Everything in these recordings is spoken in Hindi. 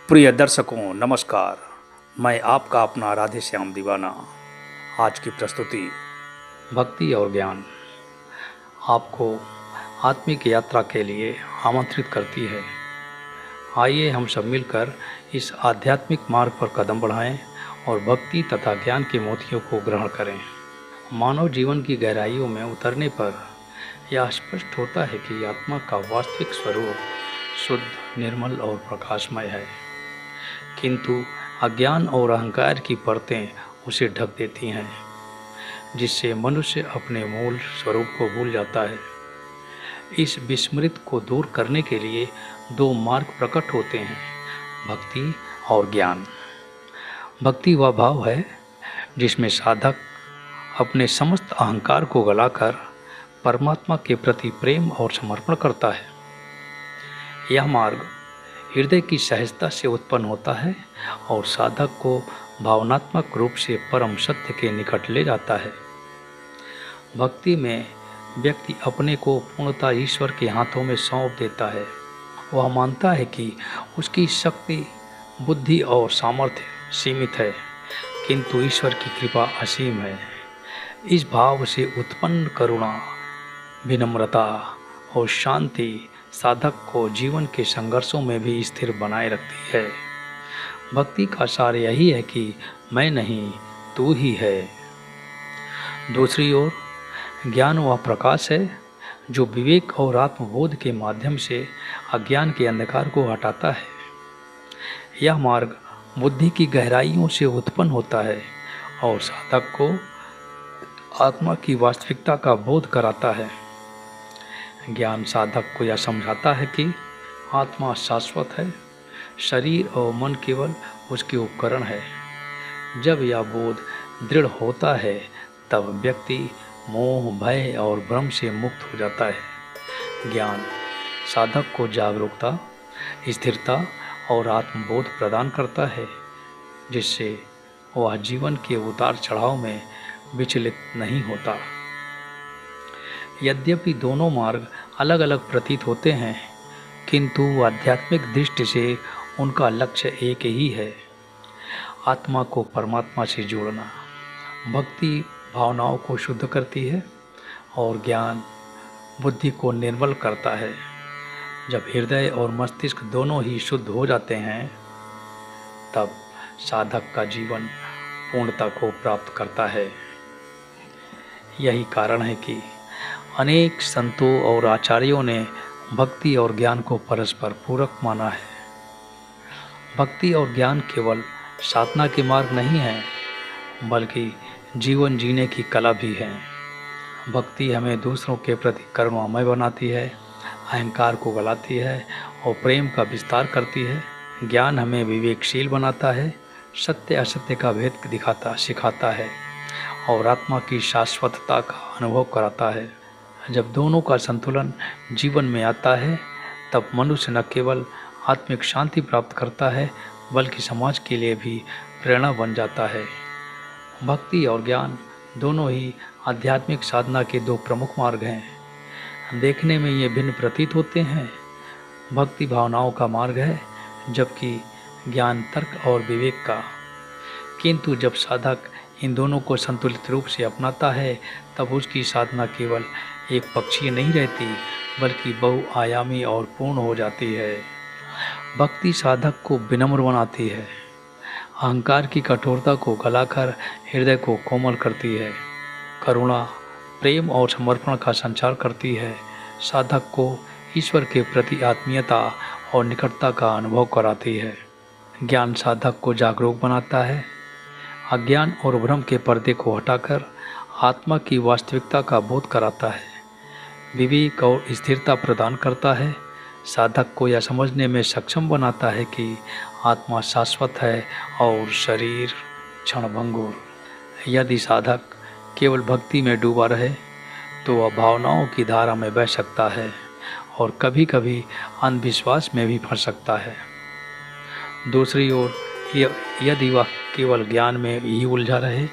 प्रिय दर्शकों नमस्कार। मैं आपका अपना राधे श्याम दीवाना। आज की प्रस्तुति भक्ति और ज्ञान आपको आत्मिक यात्रा के लिए आमंत्रित करती है। आइए हम सब मिलकर इस आध्यात्मिक मार्ग पर कदम बढ़ाएं और भक्ति तथा ज्ञान के मोतियों को ग्रहण करें। मानव जीवन की गहराइयों में उतरने पर यह स्पष्ट होता है कि आत्मा का वास्तविक स्वरूप शुद्ध, निर्मल और प्रकाशमय है, किंतु अज्ञान और अहंकार की परतें उसे ढक देती हैं, जिससे मनुष्य अपने मूल स्वरूप को भूल जाता है। इस विस्मृत को दूर करने के लिए दो मार्ग प्रकट होते हैं, भक्ति और ज्ञान। भक्ति वह भाव है जिसमें साधक अपने समस्त अहंकार को गलाकर परमात्मा के प्रति प्रेम और समर्पण करता है। यह मार्ग हृदय की सहजता से उत्पन्न होता है और साधक को भावनात्मक रूप से परम सत्य के निकट ले जाता है। भक्ति में व्यक्ति अपने को पूर्णतः ईश्वर के हाथों में सौंप देता है। वह मानता है कि उसकी शक्ति, बुद्धि और सामर्थ्य सीमित है, किंतु ईश्वर की कृपा असीम है। इस भाव से उत्पन्न करुणा, विनम्रता और शांति साधक को जीवन के संघर्षों में भी स्थिर बनाए रखती है। भक्ति का सार यही है कि मैं नहीं, तू ही है। दूसरी ओर ज्ञान वह प्रकाश है जो विवेक और आत्मबोध के माध्यम से अज्ञान के अंधकार को हटाता है। यह मार्ग बुद्धि की गहराइयों से उत्पन्न होता है और साधक को आत्मा की वास्तविकता का बोध कराता है। ज्ञान साधक को यह समझाता है कि आत्मा शाश्वत है, शरीर और मन केवल उसके उपकरण है। जब यह बोध दृढ़ होता है तब व्यक्ति मोह, भय और भ्रम से मुक्त हो जाता है। ज्ञान साधक को जागरूकता, स्थिरता और आत्मबोध प्रदान करता है, जिससे वह जीवन के उतार चढ़ाव में विचलित नहीं होता। यद्यपि दोनों मार्ग अलग अलग प्रतीत होते हैं, किंतु आध्यात्मिक दृष्टि से उनका लक्ष्य एक ही है, आत्मा को परमात्मा से जोड़ना। भक्ति भावनाओं को शुद्ध करती है और ज्ञान बुद्धि को निर्मल करता है। जब हृदय और मस्तिष्क दोनों ही शुद्ध हो जाते हैं, तब साधक का जीवन पूर्णता को प्राप्त करता है। यही कारण है कि अनेक संतों और आचार्यों ने भक्ति और ज्ञान को परस्पर पूरक माना है। भक्ति और ज्ञान केवल साधना के मार्ग नहीं हैं, बल्कि जीवन जीने की कला भी है। भक्ति हमें दूसरों के प्रति करुणामय बनाती है, अहंकार को गलाती है और प्रेम का विस्तार करती है। ज्ञान हमें विवेकशील बनाता है, सत्य असत्य का भेद सिखाता है और आत्मा की शाश्वतता का अनुभव कराता है। जब दोनों का संतुलन जीवन में आता है, तब मनुष्य न केवल आत्मिक शांति प्राप्त करता है, बल्कि समाज के लिए भी प्रेरणा बन जाता है। भक्ति और ज्ञान दोनों ही आध्यात्मिक साधना के दो प्रमुख मार्ग हैं। देखने में ये भिन्न प्रतीत होते हैं। भक्ति भावनाओं का मार्ग है, जबकि ज्ञान तर्क और विवेक का। किंतु जब साधक इन दोनों को संतुलित रूप से अपनाता है, तब उसकी साधना केवल एक पक्षीय नहीं रहती, बल्कि बहुआयामी और पूर्ण हो जाती है। भक्ति साधक को विनम्र बनाती है, अहंकार की कठोरता को गलाकर हृदय को कोमल करती है। करुणा, प्रेम और समर्पण का संचार करती है। साधक को ईश्वर के प्रति आत्मीयता और निकटता का अनुभव कराती है। ज्ञान साधक को जागरूक बनाता है, अज्ञान और भ्रम के पर्दे को हटाकर आत्मा की वास्तविकता का बोध कराता है। विवेक और स्थिरता प्रदान करता है, साधक को यह समझने में सक्षम बनाता है कि आत्मा शाश्वत है और शरीर क्षणभंगुर। यदि साधक केवल भक्ति में डूबा रहे तो वह भावनाओं की धारा में बह सकता है और कभी कभी अंधविश्वास में भी फंस सकता है। दूसरी ओर यदि वह केवल ज्ञान में ही उलझा रहे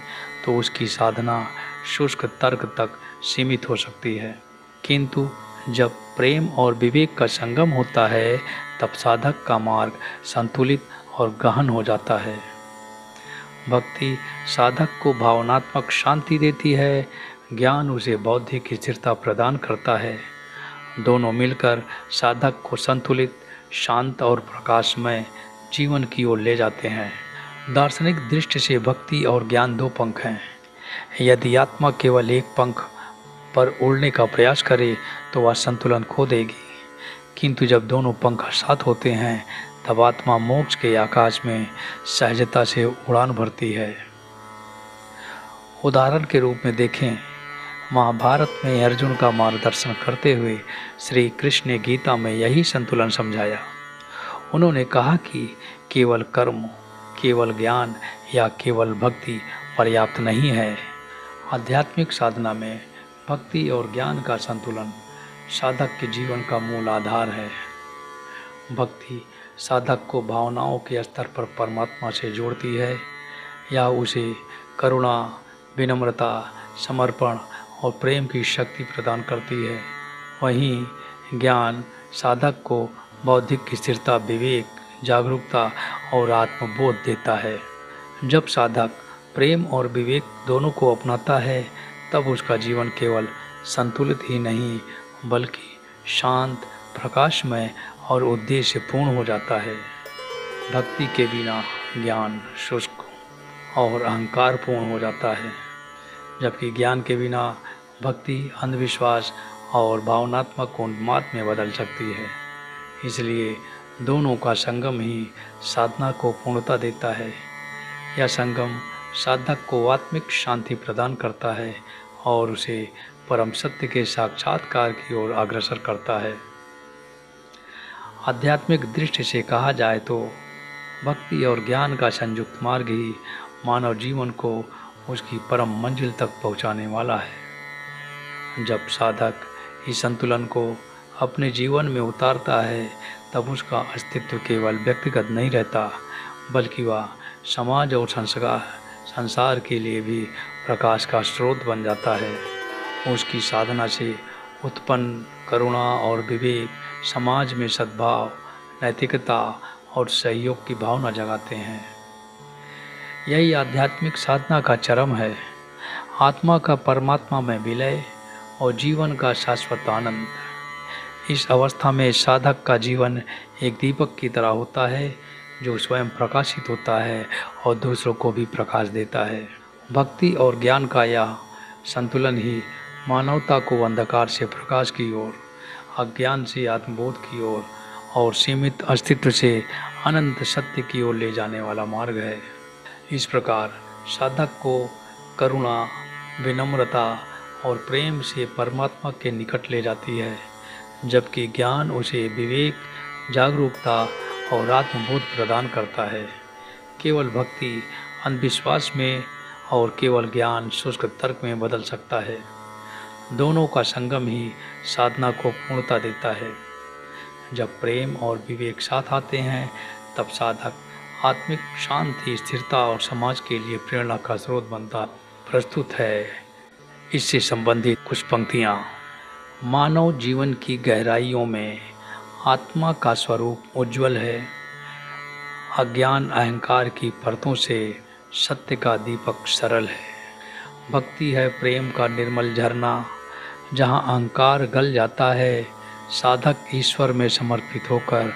तो उसकी साधना शुष्क तर्क तक सीमित हो सकती है। किंतु जब प्रेम और विवेक का संगम होता है, तब साधक का मार्ग संतुलित और गहन हो जाता है। भक्ति साधक को भावनात्मक शांति देती है, ज्ञान उसे बौद्धिक स्थिरता प्रदान करता है। दोनों मिलकर साधक को संतुलित, शांत और प्रकाशमय जीवन की ओर ले जाते हैं। दार्शनिक दृष्टि से भक्ति और ज्ञान दो पंख हैं। यदि आत्मा केवल एक पंख पर उड़ने का प्रयास करे तो वह संतुलन खो देगी, किंतु जब दोनों पंख साथ होते हैं तब आत्मा मोक्ष के आकाश में सहजता से उड़ान भरती है। उदाहरण के रूप में देखें, महाभारत में अर्जुन का मार्गदर्शन करते हुए श्री कृष्ण ने गीता में यही संतुलन समझाया। उन्होंने कहा कि केवल कर्म, केवल ज्ञान या केवल भक्ति पर्याप्त नहीं है। आध्यात्मिक साधना में भक्ति और ज्ञान का संतुलन साधक के जीवन का मूल आधार है। भक्ति साधक को भावनाओं के स्तर पर परमात्मा से जोड़ती है या उसे करुणा, विनम्रता, समर्पण और प्रेम की शक्ति प्रदान करती है। वहीं ज्ञान साधक को बौद्धिक स्थिरता, विवेक, जागरूकता और आत्मबोध देता है। जब साधक प्रेम और विवेक दोनों को अपनाता है तब उसका जीवन केवल संतुलित ही नहीं बल्कि शांत, प्रकाशमय और उद्देश्यपूर्ण हो जाता है। भक्ति के बिना ज्ञान शुष्क और अहंकारपूर्ण हो जाता है, जबकि ज्ञान के बिना भक्ति अंधविश्वास और भावनात्मक उन्माद में बदल सकती है। इसलिए दोनों का संगम ही साधना को पूर्णता देता है। यह संगम साधक को आत्मिक शांति प्रदान करता है और उसे परम सत्य के साक्षात्कार की ओर अग्रसर करता है। आध्यात्मिक दृष्टि से कहा जाए तो भक्ति और ज्ञान का संयुक्त मार्ग ही मानव जीवन को उसकी परम मंजिल तक पहुंचाने वाला है। जब साधक इस संतुलन को अपने जीवन में उतारता है तब उसका अस्तित्व केवल व्यक्तिगत नहीं रहता बल्कि वह समाज और संसार के लिए भी प्रकाश का स्रोत बन जाता है। उसकी साधना से उत्पन्न करुणा और विवेक समाज में सद्भाव, नैतिकता और सहयोग की भावना जगाते हैं। यही आध्यात्मिक साधना का चरम है, आत्मा का परमात्मा में विलय और जीवन का शाश्वत आनंद। इस अवस्था में साधक का जीवन एक दीपक की तरह होता है जो स्वयं प्रकाशित होता है और दूसरों को भी प्रकाश देता है। भक्ति और ज्ञान का यह संतुलन ही मानवता को अंधकार से प्रकाश की ओर, अज्ञान से आत्मबोध की ओर और सीमित अस्तित्व से अनंत सत्य की ओर ले जाने वाला मार्ग है। इस प्रकार साधक को करुणा, विनम्रता और प्रेम से परमात्मा के निकट ले जाती है, जबकि ज्ञान उसे विवेक, जागरूकता और आत्मबोध प्रदान करता है। केवल भक्ति अंधविश्वास में और केवल ज्ञान शुष्क तर्क में बदल सकता है। दोनों का संगम ही साधना को पूर्णता देता है। जब प्रेम और विवेक साथ आते हैं तब साधक आत्मिक शांति, स्थिरता और समाज के लिए प्रेरणा का स्रोत बनता प्रस्तुत है। इससे संबंधित कुछ पंक्तियाँ। मानव जीवन की गहराइयों में आत्मा का स्वरूप उज्ज्वल है। अज्ञान अहंकार की परतों से सत्य का दीपक सरल है। भक्ति है प्रेम का निर्मल झरना, जहाँ अहंकार गल जाता है। साधक ईश्वर में समर्पित होकर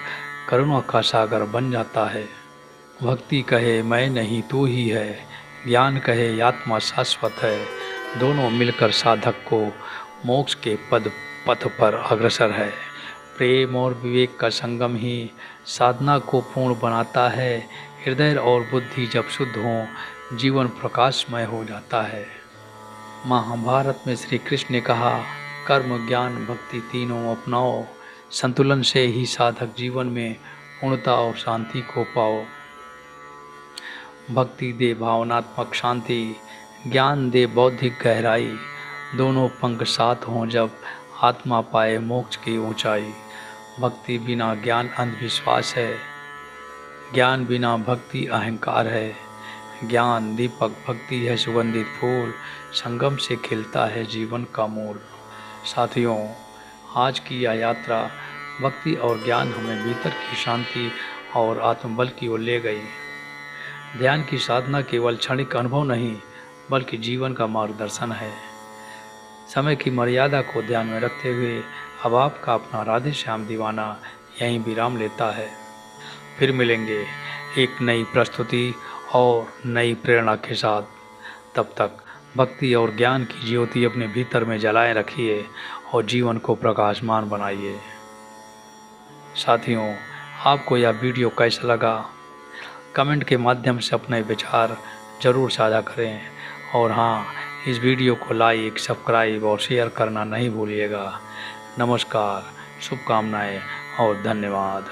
करुणा का सागर बन जाता है। भक्ति कहे मैं नहीं तू ही है, ज्ञान कहे आत्मा शाश्वत है। दोनों मिलकर साधक को मोक्ष के पथ पर अग्रसर है। प्रेम और विवेक का संगम ही साधना को पूर्ण बनाता है। हृदय और बुद्धि जब शुद्ध हों, जीवन प्रकाशमय हो जाता है। महाभारत में श्री कृष्ण ने कहा, कर्म, ज्ञान, भक्ति तीनों अपनाओ। संतुलन से ही साधक जीवन में पूर्णता और शांति को पाओ। भक्ति दे भावनात्मक शांति, ज्ञान दे बौद्धिक गहराई। दोनों पंख साथ हों जब आत्मा पाए मोक्ष की ऊंचाई। भक्ति बिना ज्ञान अंधविश्वास है, ज्ञान बिना भक्ति अहंकार है। ज्ञान दीपक, भक्ति है सुगंधित फूल, संगम से खिलता है जीवन का मूल। साथियों, आज की यह यात्रा भक्ति और ज्ञान हमें भीतर की शांति और आत्मबल की ओर ले गई। ध्यान की साधना केवल क्षणिक अनुभव नहीं बल्कि जीवन का मार्गदर्शन है। समय की मर्यादा को ध्यान में रखते हुए अब आपका अपना राधे श्याम दीवाना यहीं विराम लेता है। फिर मिलेंगे एक नई प्रस्तुति और नई प्रेरणा के साथ। तब तक भक्ति और ज्ञान की ज्योति अपने भीतर में जलाए रखिए और जीवन को प्रकाशमान बनाइए। साथियों, आपको यह वीडियो कैसा लगा? कमेंट के माध्यम से अपने विचार ज़रूर साझा करें और हाँ, इस वीडियो को लाइक, सब्सक्राइब और शेयर करना नहीं भूलिएगा। नमस्कार, शुभकामनाएं और धन्यवाद।